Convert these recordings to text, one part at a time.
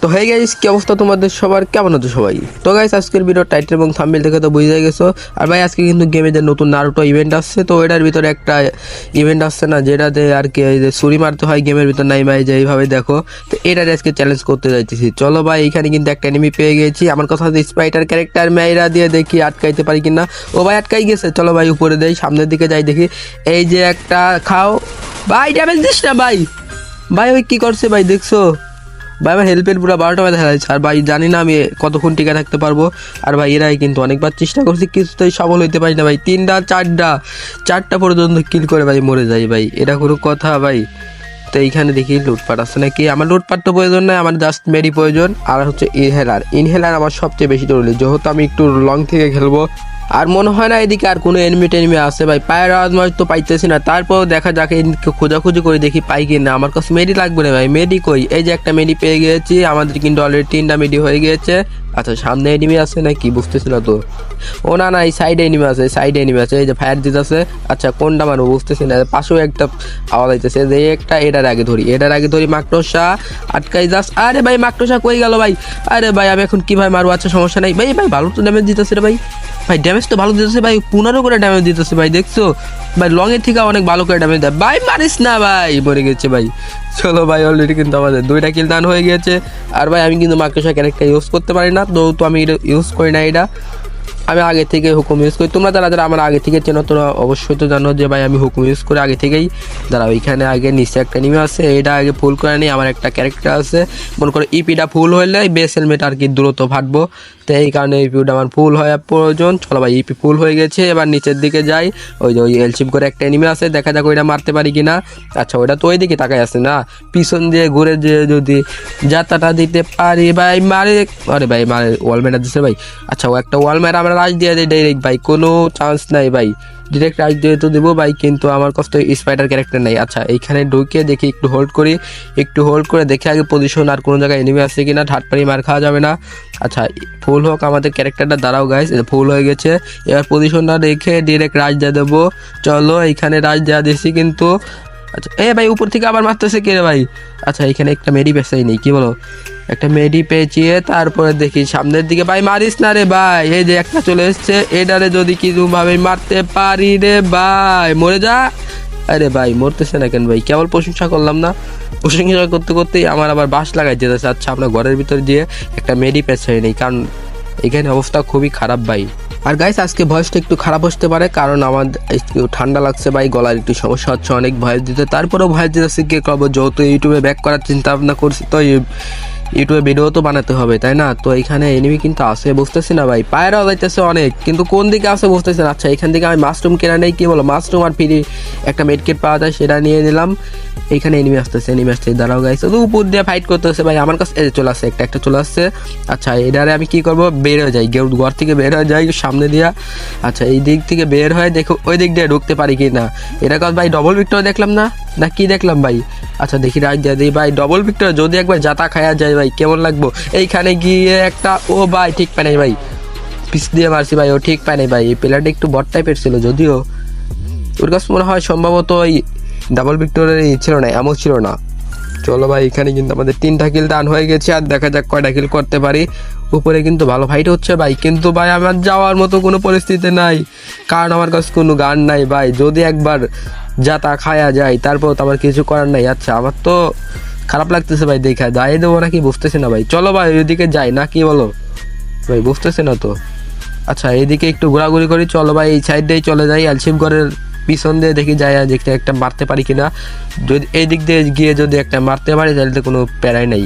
তো hey guys, কি অবস্থা তোমাদের সবার? কেমন আছো সবাই? তো গাইস, আজকের ভিডিও টাইটেল এবং থাম্বনেল দেখে তো বুঝে গেছো। আর ভাই আজকে কিন্তু গেমে যে নতুন নারুটো ইভেন্ট আসছে, তো এটার ভিতরে একটা ইভেন্ট আসছে না, যেটাতে আর কি এই যে ছুরি মারতে হয় গেমের ভিতর, নাই ভাই যে এইভাবে দেখো। তো এটার আজকে চ্যালেঞ্জ করতে যাইতেছি। চলো ভাই, এখানে কিন্তু একটা এনিমি পেয়ে গেছি। আমার কথা হচ্ছে স্প্রাইটার ক্যারেক্টার মেয়েরা দিয়ে দেখি আটকাইতে পারি কিনা। ও ভাই আটকাই গেছে। চলো ভাই উপরে দেই, সামনের দিকে যাই দেখি। এই যে একটা খাও ভাই, ড্যামেজ দিস না ভাই। ভাই ওই কি করছে ভাই, দেখছো ভাই? আমার হেল্পের পুরো 12টা বাজে হারাইছে। আর ভাই জানি না আমি কতক্ষণ টিকে থাকতে পারবো। আর ভাই এরাই কিন্তু অনেকবার চেষ্টা করছি, কিছুতেই সফল হইতে পারি না ভাই। চারটা পর্যন্ত কিল করে ভাই মরে যাই ভাই। এটা কোনো কথা ভাই? তো এইখানে দেখি লুটপাট আছে নাকি। আমার লুটপাট তো প্রয়োজন নয়, আমার জাস্ট মেরি প্রয়োজন। আর হচ্ছে ইনহেলার আমার সবচেয়ে বেশি জরুরি, যেহেতু আমি একটু লং থেকে খেলবো। আর মনে হয় না এদিকে আর কোনো এনিমি আছে ভাই। পায়ের আওয়াজ তো পাইতেছি না। তারপর দেখা যাক খোঁজাখুঁজি করে দেখি পাই কি না। আমার কাছে মেডি লাগবে না ভাই। মেডি কই? এই যে একটা মেডি পেয়ে গিয়েছি। আমাদের কিন্তু অলরেডি 3টা মেডি হয়ে গিয়েছে। আচ্ছা, সামনে এনিমি আছে নাকি বুঝতেছি না তো। ও না না, এই সাইডে এনিমি আছে, এই যে ফায়ার দিতেছে। আচ্ছা, কোনটা মারবো বুঝতেছি না। পাশেও একটা আওয়াজ আইতেছে, যে একটা এটার আগে ধরি মাকড়সা আটকাই যাস। আরে ভাই মাকড়সা কই গেল ভাই? আরে ভাই আমি এখন কিভাবে মারবো? আচ্ছা সমস্যা নাই ভাই। ভাই ভালো তো ড্যামেজ দিতেছে রে ভাই। ভাই ড্যামেজ তো ভালো দিতেছে ভাই, 15 করে ড্যামেজ দিতেছে ভাই, দেখছো ভাই? লং এর থেকে অনেক ভালো করে ড্যামেজ দেয় ভাই। মারিস না ভাই, মরে গেছে ভাই। চলো ভাই, অলরেডি কিন্তু আমাদের 2টা কিল দান হয়ে গেছে। আর ভাই আমি কিন্তু মাকড়সা ক্যারেক্টার ইউজ করতে পারি না, তো আমি এটা ইউজ করি না। এটা আমি আগে থেকে হুকুম ইউজ করি। তোমরা যারা আমার আগে থেকে চেনো, তোমরা অবশ্যই তো জানো যে ভাই আমি হুকুম ইউজ করি আগে থেকেই। দাঁড়াও, ওইখানে আগে নিচে একটা নিমে আছে, এটা আগে ফুল করে নিই। আমার একটা ক্যারেক্টার আছে, মনে করো ইপিটা ফুল হলে বেস হেলমেট আর কি দ্রুত ফাটবো। তো এই কারণে ইপিটা আমার ফুল হওয়া প্রয়োজন। চলো ভাই, ইপি ফুল হয়ে গেছে। এবার নিচের দিকে যাই। ওই যে ওই এলচিপ করে একটা এনিমি আছে, দেখা যাক ওইটা মারতে পারি কিনা। আচ্ছা, ওইটা তো ওই দিকে তাকাই আছে না, পিছন দিয়ে ঘুরে যে যদি যাত্রাটা দিতে পারি ভাই। মারে, আরে ভাই মারে, ওয়াল মেরা দিচ্ছে ভাই। আচ্ছা, ও একটা ওয়াল মেরা আমরা রাজ দিয়ে দিই ডাইরেক্ট ভাই, কোনো চান্স নাই ভাই। ডিরেক্ট রাজ দিয়ে তো দেবো ভাই, কিন্তু আমার কাছে স্পাইডার ক্যারেক্টার নাই। আচ্ছা, এইখানে ঢুকে দেখি, একটু হোল্ড করে দেখি আগে পজিশন আর কোনো জায়গায় এনিমি আছে কিনা। ঠাট পারি মার খাওয়া যাবে না। আচ্ছা, ফুল হোক আমাদের ক্যারেক্টারটা। দাঁড়াও গাইস, ফুল হয়ে গেছে। এবার পজিশনটা রেখে ডিরেক্ট রাজ দিয়ে দেবো। চলো, এইখানে রাজ দেওয়া দিছি কিন্তু। আচ্ছা, এ ভাই উপর থেকে আবার মারতেছে কে রে ভাই? আচ্ছা, এখানে একটা মেডি পেছাই নেই, কি বলো? একটা মেডি পেঁচিয়ে তারপরে দেখি সামনের দিকে। ভাই মারিস না রে ভাই, এই যে একটা চলে এসছে, এটারে যদি কিছু ভাবে মারতে পারি রে ভাই, মরে যা। আরে ভাই মরতেছে না কেন ভাই? কেবল প্রশংসা করলাম না, প্রশংসা করতে করতেই আমার আবার বাস লাগাই যেতেছে। আচ্ছা, আমরা ঘরের ভিতরে দিয়ে একটা মেডি পেঁচাই নেই, কারণ এখানে অবস্থা খুবই খারাপ ভাই। আর গাইস, আজকে ভয়েসটা একটু খারাপ আসতে পারে, কারণ আমার একটু ঠান্ডা লাগছে ভাই, গলার একটু সমস্যা হচ্ছে অনেক ভয়েস দিতে। তারপরেও ভয়েস দিতেছি, কি করবো, যেহেতু ইউটিউবে ব্যাক করার চিন্তা ভাবনা করছি, তো ইউটিউবে ভিডিও তো বানাতে হবে তাই না? তো এখানে এনিমি কিন্তু আসে, বুঝতেছি না ভাই। পায়রাও যাইতেছে অনেক, কিন্তু কোন দিকে আসে বুঝতেছি না। আচ্ছা, এখান থেকে আমি মাশরুম কেনা নেই, কি বলো? মাশরুম আর ফ্রি একটা মেডকিট পাওয়া যায়, সেটা নিয়ে নিলাম। এইখানে এনিমি আসতেছে। দাঁড়াও গাইস, উপর দিয়ে ফাইট করতেছে ভাই। আমার কাছে চলে আসছে, একটা চলে আসছে। আচ্ছা, এটারে আমি কি করবো? বের হয়ে যাই, ঘর থেকে বের হয়ে যাই সামনে দিয়া। আচ্ছা, এই দিক থেকে বের হয়ে দেখো ওই দিক দিয়ে ঢুকতে পারি কি না। এটা কাজ ভাই ডবল ভিক্টর দেখলাম না কি দেখলাম ভাই? আচ্ছা, দেখি রাজ দিয়ে দিই ভাই। ডবল ভিক্টর যদি একবার জাতা খায়া যায় ভাই, কেমন লাগবো? এইখানে গিয়ে একটা, ও ভাই ঠিক পায় নাই ভাই, পিস দিয়ে মারছি ভাই, ও ঠিক পায় নাই ভাই। এই প্লেয়ারটা একটু বট টাইপের ছিল, যদিও ওর কাছে মনে হয় সম্ভবত ওই ডাবল ভিক্টরের ছিল না, এমন ছিল না। চলো ভাই, এখানে কিন্তু আমাদের 3টা কিল ডান হয়ে গেছে। আর দেখা যাক কয়টা কিল করতে পারি। উপরে কিন্তু ভালো ফাইট হচ্ছে ভাই, কিন্তু ভাই আমার যাওয়ার মতো কোনো পরিস্থিতি নাই, কারণ আমার কাছে কোনো গান নাই ভাই। যদি একবার যাতা খায়া যায়, তারপর তো আমার কিছু করার নাই। আচ্ছা, আমার তো খারাপ লাগতেছে ভাই, দেখা যাই দেবো নাকি বুঝতেছি না ভাই। চলো ভাই, ওইদিকে যাই না, কি বলো ভাই? বুঝতেছি না তো। আচ্ছা, এইদিকে একটু ঘোরাঘুরি করি। চলো ভাই, এই সাইড দিয়েই চলে যাই। আলসিম ঘরের পিছন দিয়ে দেখি যাই, দেখতে একটা মারতে পারি কিনা। যদি এই দিক দিয়ে গিয়ে যদি একটা মারতে পারি, তাহলে তো কোনো প্যারাই নেই।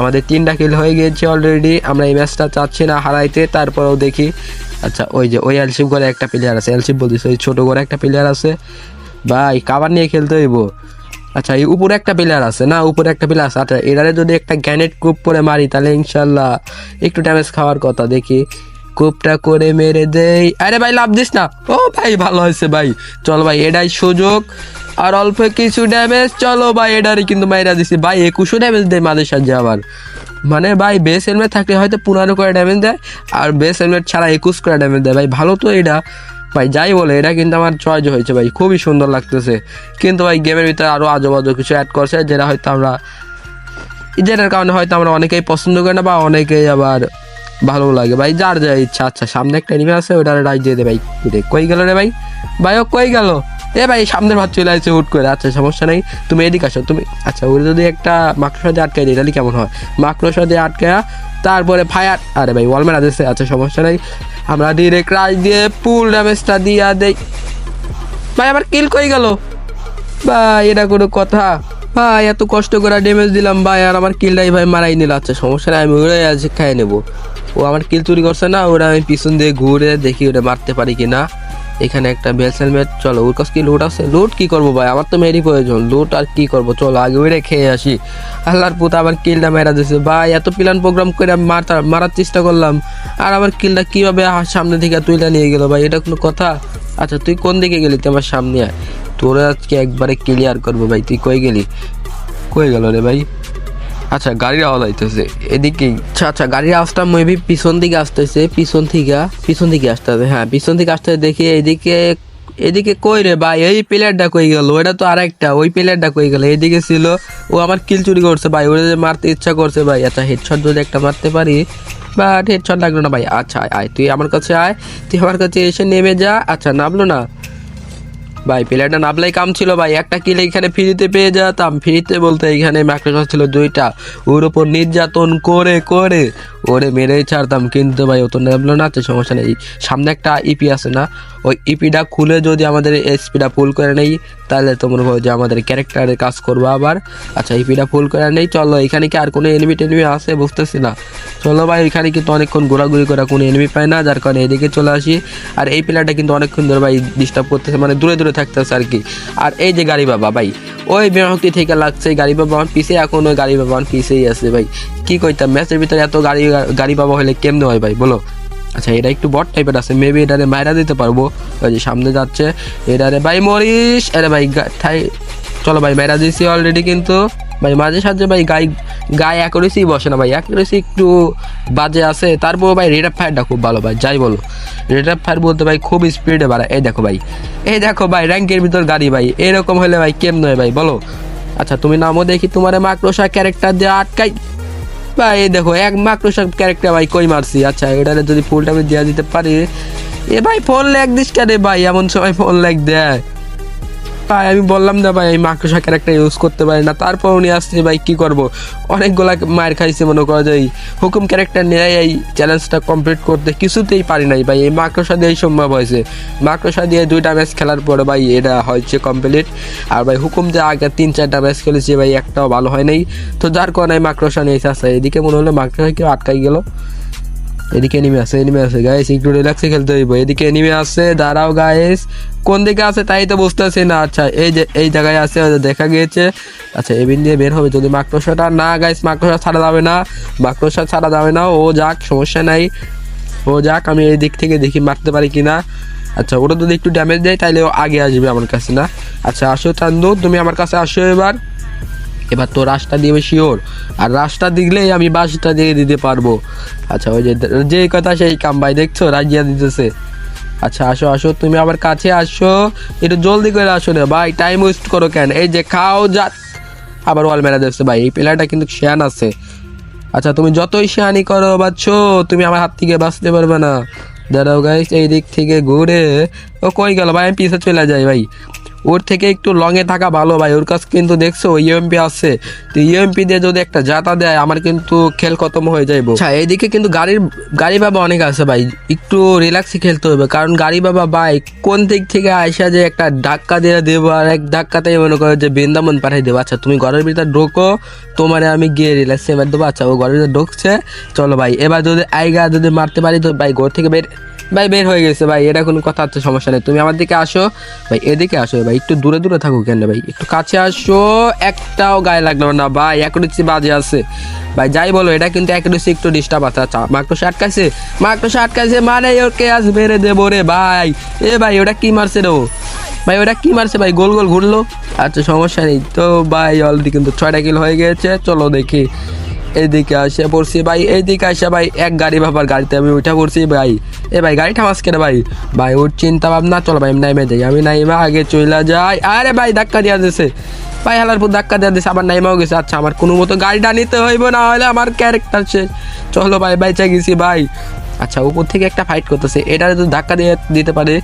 আমাদের 3টা কিল হয়ে গিয়েছে অলরেডি। আমরা এই ম্যাচটা চাচ্ছি না হারাইতে, তারপরেও দেখি। আচ্ছা, ওই যে ওই এলসিপ ঘরে একটা প্লেয়ার আছে, এলসিপ বলতেছে, ওই ছোটো ঘরে একটা প্লেয়ার আছে ভাই, কাভার নিয়ে খেলতে হইব। আচ্ছা, এই উপরে একটা প্লেয়ার আছে না, উপরে একটা প্লেয়ার আছে। আচ্ছা, এরারে যদি একটা গ্যানেট কুপ করে মারি, তাহলে ইনশাল্লাহ একটু ড্যামেজ খাওয়ার কথা। দেখি কুপটা করে মেরে দেই। আরে ভাই লাভ দিস না। ও ভাই ভালো হয়েছে ভাই। চলো ভাই, এটাই সুযোগ। আর অল্প কিছু ড্যামেজ। চলো ভাই, এটারই কিন্তু মাইরা দিছি ভাই। 21 ড্যামেজ দেয় মাঝে সাহায্যে আবার। মানে ভাই বেস হেলমেট থাকলে হয়তো 15 করে ড্যামেজ দেয়, আর বেস হেলমেট ছাড়া 21 করে ড্যামেজ দেয় ভাই। ভালো তো এটা ভাই, যাই বলে এটা কিন্তু আমার চয়েস হয়েছে ভাই, খুবই সুন্দর লাগতেছে। কিন্তু ভাই গেমের ভিতরে আরও আজব আজব কিছু অ্যাড করছে, যেটা হয়তো আমরা যেটার কারণে হয়তো আমরা অনেকেই পছন্দ করি না বা অনেকেই আবার ভালো লাগে ভাই, যার যা ইচ্ছা। আচ্ছা সামনে একটা এনিমি আছে, ওটা রাইট দিয়ে দে ভাই। কই গেল রে ভাই? ভাই ও কই গেল? এ ভাই সামনের ভাত চলে আসছে হুট করে। আচ্ছা সমস্যা নেই, তুমি এদিকে আসো তুমি। আচ্ছা ওরা যদি একটা মাকড়সা দিয়ে আটকাই দিই তাহলে কেমন হয়? মাকড়সা দিয়ে আটকায়া তারপরে ফায়ার, আরে ভাই ওয়াল মেরা দিচ্ছে। আচ্ছা সমস্যা নেই, আমরা ডিরেক্ট রাইট দিয়ে ফুল ড্যামেজটা দিয়া দেই। ভাই আবার কিল কই গেল? ভাই এটা কোনো কথা? ভাই এত কষ্ট করে ড্যামেজ দিলাম ভাই, আর আমার কিলটাই ভাই মারাই নিল। আচ্ছা সমস্যা নেই, আমি ওরাই আজ খাইয়ে নেবো। ও আমার কিল চুরি করছে না, ওরা আমি পিছন দিয়ে ঘুরে দেখি ওটা মারতে পারি কিনা। এখানে একটা বেলস হেলমেট, চলো ওর কাছে কি লুট আছে? লুট কি করবো ভাই, আমার তো মেরি প্রয়োজন, লুট আর কি করবো, চলো আগে ওইটা খেয়ে আসি। আল্লাহর পুত আবার কিলটা মেরা দিয়েছে ভাই, এত প্ল্যান প্রোগ্রাম করে আমি মারার চেষ্টা করলাম, আর আমার কিলটা কীভাবে সামনে থেকে তুইটা নিয়ে গেলো ভাই, এটা কোনো কথা? আচ্ছা তুই কোন দিকে গেলি? তুই আমার সামনে আয়, তোরা আজকে একবারে ক্লিয়ার করবো ভাই। তুই কই গেলি? কই গেল রে ভাই? আচ্ছা গাড়ির আওয়াজ আইতেছে এদিকেই। আচ্ছা আচ্ছা গাড়ির আওয়াজটা মেবি পিছন দিকে আসতেছে, পিছন দিকে আসতে হবে। হ্যাঁ পিছন দিকে আসতে দেখি। এদিকে এদিকে কই রে ভাই? এই প্লেয়ারটা কই গেল? ওটা তো আরেকটা, ওই প্লেয়ারটা কই গেল? এদিকে ছিল, ও আমার কিল চুরি করছে ভাই, ওরা যে মারতে ইচ্ছা করছে ভাই। আচ্ছা হেডশট যদি একটা মারতে পারি, বাট হেডশট লাগলো না ভাই। আচ্ছা আয় তুই আমার কাছে আয়, তুই আমার কাছে এসে নেমে যা। আচ্ছা নামলো না ভাই, প্লেয়ারটা নামলাই কাম ছিল ভাই, একটা কিল এখানে ফ্রিতে পেয়ে যেতাম। ফ্রিতে বলতে এখানে ম্যাক্রোসফট ছিল দুইটা, ওর ওপর নির্যাতন করে করে ওরে মেরেই ছাড়তাম, কিন্তু ভাই ও তো নামলো না। তো সমস্যা নেই, সামনে একটা ইপি আছে না, ওই ইপিটা খুলে যদি আমাদের এসপিটা ফুল করে নেই তাহলে তো মনে হয় যে আমাদের ক্যারেক্টারের কাজ করবো আবার। আচ্ছা ইপিটা ফুল করে নেই, চলো। এখানে কি আর কোনো এনিমি টেনিমি আছে? বুঝতেছি না। চলো ভাই, এখানে কিন্তু অনেকক্ষণ ঘোরাঘুরি করে কোনো এনিমি পায় না, যার কারণে এদিকে চলে আসি। আর এই প্লেয়ারটা কিন্তু অনেকক্ষণ ধরে ভাই ডিস্টার্ব করতেছে, মানে দূরে দূরে থাকতেছে আর কি। আর এই যে গাড়ি বাবা ভাই, ওই বিমানটি থেকে লাগছে, গাড়ি বাবা আমার পিছিয়ে, এখন ওই গাড়ি বাবা আমার পিছিয়েই আছে ভাই। কি কইতাম, ম্যাচের ভিতরে এত গাড়ি বাবা হলে কেমনে হয় ভাই বলো? আচ্ছা এটা একটু বট টাইপের আছে, মেবি এটারে মাইরা দিতে পারবো। ওই যে সামনে যাচ্ছে, এটারে ভাই মরিস, আরে ভাই ঠাই, চলো ভাই মাইরা দিয়েছি অলরেডি। কিন্তু ভাই মাঝে সাঝে ভাই গায়ে অ্যাকুরেসি বসে না ভাই, অ্যাকুরেসি একটু বাজে আছে। তারপর ভাই রেট অফ ফায়ারটা খুব ভালো ভাই, যাই বলো। রেট অফ ফায়ার বলতে ভাই খুব স্পিডে বাড়ায়। এই দেখো ভাই, এই দেখো ভাই র্যাঙ্কের ভিতর গাড়ি ভাই, এরকম হলে ভাই কেমন হয় ভাই বলো? আচ্ছা তুমি নামও দেখি, তোমার মাকড়সা ক্যারেক্টার দিয়ে আটকাই ভাই। এই দেখো এক মাকড়সা ক্যারেক্টার ভাই কই মারছি। আচ্ছা এটারে যদি ফুল টাইমে দেওয়া দিতে পারি। এ ভাই ফোন ল্যাগ দিস কেন ভাই? এমন সময় ফোন ল্যাগ দেয় ভাই, আমি বললাম না ভাই এই মাকড়সা ক্যারেক্টার ইউজ করতে পারি না, তারপর উনি আসছে ভাই কি করব, অনেকগুলা মায়ের খাইছে মনে করা যায়। হুকুম ক্যারেক্টার নিয়ে এই চ্যালেঞ্জটা কমপ্লিট করতে কিছুতেই পারি নাই ভাই, এই মাকড়সা দিয়েই সম্ভব হয়েছে। মাকড়সা দিয়ে 2টা ম্যাচ খেলার পরে ভাই এটা হয়েছে কমপ্লিট। আর ভাই হুকুম দিয়ে আগে 3-4টা ম্যাচ খেলেছি ভাই, একটাও ভালো হয় নাই। তো যার কারণে মাকড়সা নিয়েছে। আসছে এদিকে মনে হলো মাকড়সা কেউ আটকাই গেল। এদিকে এনিমি আছে গাইস, একটু রিল্যাক্সে খেলতে হইব। এদিকে এনিমি আছে, দাঁড়াও গাইস, কোন দিকে আছে তাই তো বুঝতেছি না। আচ্ছা এই যে এই জায়গায় আছে, দেখা গিয়েছে। আচ্ছা এবিন দিয়ে বের হবে যদি মাকড়সাটা, না গাইস মাকড়সা ছাড়া যাবে না, ও যাক সমস্যা নাই, ও যাক। আমি এই দিক থেকে দেখি মারতে পারি কিনা। আচ্ছা ওটা যদি একটু ড্যামেজ দেয় তাহলে ও আগে আসবে আমার কাছে না। আচ্ছা আসো চান্দু, তুমি আমার কাছে আসো এবার তো রাশটা দিবে শিওর, আর রাশটা দিলেই আমি বাসটা দিয়ে দিতে পারবো। আচ্ছা ওই যে কথা সেই কাম ভাই, দেখছো রাজিয়া দিতেছে। আচ্ছা আসো তুমি আমার কাছে আসো, একটু জলদি করে আসো না ভাই, টাইম ওয়েস্ট করো কেন? এই যে খাও যা, আবার ওয়াল মেরা দিচ্ছে ভাই, এই প্লেয়ারটা কিন্তু শেয়ান আছে। আচ্ছা তুমি যতই শেয়ানি করো বাচ্চো, তুমি আমার হাত থেকে বাঁচতে পারবে না। দাঁড়াও গাইস, এই দিক থেকে ঘুরে, ও কই গেল ভাই? আমি পিছে চলে যাই ভাই, ওর থেকে একটু লংয়ে থাকা ভালো ভাই। ওর কাছে কিন্তু দেখছো ইউএমপি আছে, তো ইউএমপি দিয়ে যদি একটা জাতা দেয় আমার কিন্তু খেল খতম হয়ে যাইব। আচ্ছা এইদিকে কিন্তু গাড়ি বাবা অনেক আছে ভাই, একটু রিল্যাক্সে খেলতে হবে, কারণ গাড়ি বাবা ভাই কোন দিক থেকে আইসা যে একটা ধাক্কা দিয়ে দেবো, আর এক ধাক্কাতেই মনে করো যে বৃন্দাবন পাঠাই দেবো। আচ্ছা তুমি ঘরের ভিতরে ঢোকো, তোমারে আমি গিয়ে রিল্যাক্সে এবার দেবো। আচ্ছা ও ঘরের ভিতরে ঢুকছে, চলো ভাই এবার যদি মারতে পারি তো ভাই ঘর থেকে বের হয়ে গেছে ভাই, এটা কোনো কথা হচ্ছে, সমস্যা নেই। তুমি আমার দিকে আসো ভাই, এদিকে আসো ভাই, একটু দূরে থাকো কেন ভাই, একটু কাছে আসো। একটাও গায়ে লাগলো না ভাই, অ্যাকুরেসি বাজে আছে ভাই, যাই বলো এটা কিন্তু অ্যাকুরেসি একটু ডিস্টার্ব আছে। আচ্ছা মাকড়সা আটকাইছে মানে ওকে আজ মেরে দেবো রে ভাই। এ ভাই ওটা কি মারছে রে ভাই, ওটা কি মারছে ভাই? গোল ঘুরলো। আচ্ছা সমস্যা নেই তো ভাই, অলরেডি কিন্তু 6টা কিল হয়ে গেছে। চলো দেখি এইদিকে আসে পড়ছি ভাই, এইদিকে আসে ভাই এক গাড়ি ভাবার গাড়িতে আমি উঠে পড়ছি ভাই। এ ভাই গাড়িটা মাস কেন ভাই, ভাই ওর চিন্তা ভাবনা, চলো ভাই আমি নাইমে যাই, আমি নাইমা আগে চলে যাই। আরে ভাই ধাক্কা দিয়া দিছে ভাই, হালারপুর ধাক্কা দিয়া দিছে, আবার নাইমাও গেছে। আচ্ছা আমার কোনো মতো গাড়িটা নিতে হইব, না হলে আমার ক্যারেক্টার শেষ। চলো ভাই বাইচা গেছি ভাই। আচ্ছা উপর থেকে একটা ফাইট করতেছে, এটারে যদি ধাক্কা দিয়ে দিতে পারে,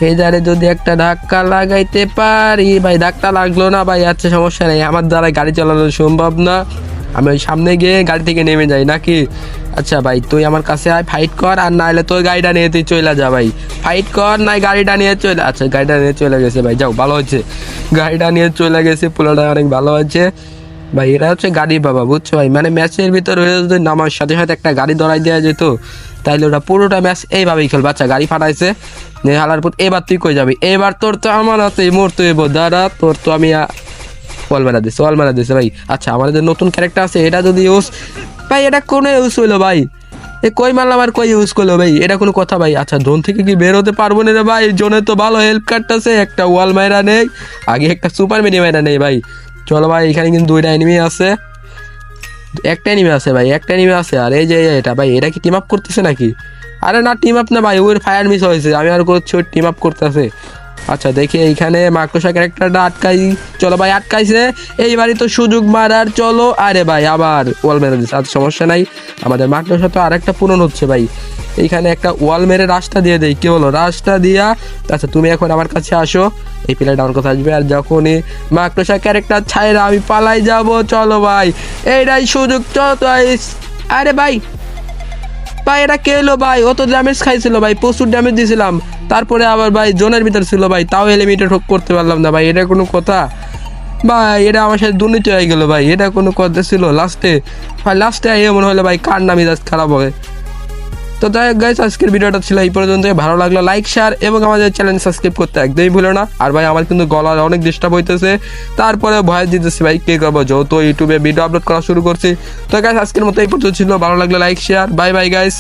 এই দ্বারে যদি একটা ধাক্কা লাগাইতে পারি ভাই, ধাক্কা লাগলো না ভাই। আচ্ছা সমস্যা নেই, আমার দ্বারা গাড়ি চালানো সম্ভব না, আমি ওই সামনে গিয়ে গাড়ি থেকে নেমে যাই নাকি। আচ্ছা ভাই তুই আমার কাছে আয়, ফাইট কর, আর না হলে তোর গাড়িটা নিয়ে তুই চলে যা ভাই, ফাইট কর নাই গাড়িটা নিয়ে চলে। আচ্ছা গাড়িটা নিয়ে চলে গেছে ভাই, যাও ভালো হচ্ছে, গাড়িটা নিয়ে চলে গেছে, পুরোটা অনেক ভালো হচ্ছে ভাই। এরা হচ্ছে গাড়ি বাবা, বুঝছো ভাই, মানে ম্যাচের ভিতরে যদি নামার সাথে সাথে একটা গাড়ি ধরাই দেওয়া যেত, তাইলে ওরা পুরোটা ম্যাচ এইভাবেই খেলবে। আচ্ছা গাড়ি ফাটাইছে হালার পর, এবার তুই কই যাবি, এবার তোর তো আমার আছে মোর তো এবার দাঁড়া, তোর তো আমি ওয়াল মারা দিছে ভাই। আচ্ছা আমাদের যে নতুন ক্যারেক্টার আছে, এটা যদি ইউজ ভাই, এটা কোনো ইউজ হইলো ভাই, এ কই মারলাম আর কই ইউজ করলো ভাই, এটা কোনো কথা ভাই। আচ্ছা জোন থেকে কি বের হতে পারবো না রে ভাই, জোনে তো ভালো হেল্প কাটতেছে, একটা ওয়াল মাইরা নেই, আগে একটা সুপার মিনি মাইরা নেই ভাই। চলো ভাই এখানে কিন্তু দুইটা এনিমি আছে, একটা এনিমি আছে ভাই, একটা এনিমি আছে। আর এই যে এটা ভাই, এটা কি টিম আপ করতেছে নাকি? আরে না টিম আপ না ভাই, ওর ফায়ার মিস হয়েছে, আমি আর করছি ওর টিম আপ করতেছে। আচ্ছা দেখি এইখানে মাকড়সা ক্যারেক্টারটা আটকাই, চলো ভাই আটকাইছে, এইবারই তো সুযোগ মারার, চলো। আরে ভাই আবার ওয়াল মেরে দিচ্ছে, আর সমস্যা নাই, আমাদের মাকড়সা তো আর একটা পূরণ হচ্ছে ভাই। এইখানে একটা ওয়াল মেরে রাস্তা দিয়ে দেয়, কি বলো রাস্তা দিয়া। আচ্ছা তুমি এখন আমার কাছে আসো, এই প্লেয়ারটা আমার কাছে আসবে, আর যখনই মাকড়সা ক্যারেক্টার ছাইরা আমি পালাই যাব, চলো ভাই এইটাই সুযোগ, চলো তো। আরে ভাই ভাই এটা কে এলো ভাই, ও তো ড্যামেজ খাইছিল ভাই, প্রচুর ড্যামেজ দিয়েছিলাম, তারপরে আবার ভাই জোনের ভিতর ছিল ভাই, তাও এলিমিনেট করতে পারলাম না ভাই, এটা কোনো কথা ভাই, এটা আমার সাথে দুর্নীতি হয়ে গেল ভাই, এটা কোনো কথা ছিল। লাস্টে ভাই লাস্টে এমন হলে ভাই কার নামই জাস্ট খারাপ হবে। তো যাই হোক গাইস, আজকের ভিডিওটা ছিল এই পর্যন্ত, ভালো লাগলো লাইক শেয়ার এবং আমাদের চ্যানেল সাবস্ক্রাইব করতে একদমই ভুলো না। আর ভাই আমার কিন্তু গলা অনেক ডিস্টার্ব হইতেছে, তারপরে ভয়েস দিতেছি ভাই, কে করবো, যেহেতু ইউটিউবে ভিডিও আপলোড করা শুরু করছি। তো গাইস আজকের মতো এই পর্যন্ত ছিল, ভালো লাগলো like share, bye bye guys.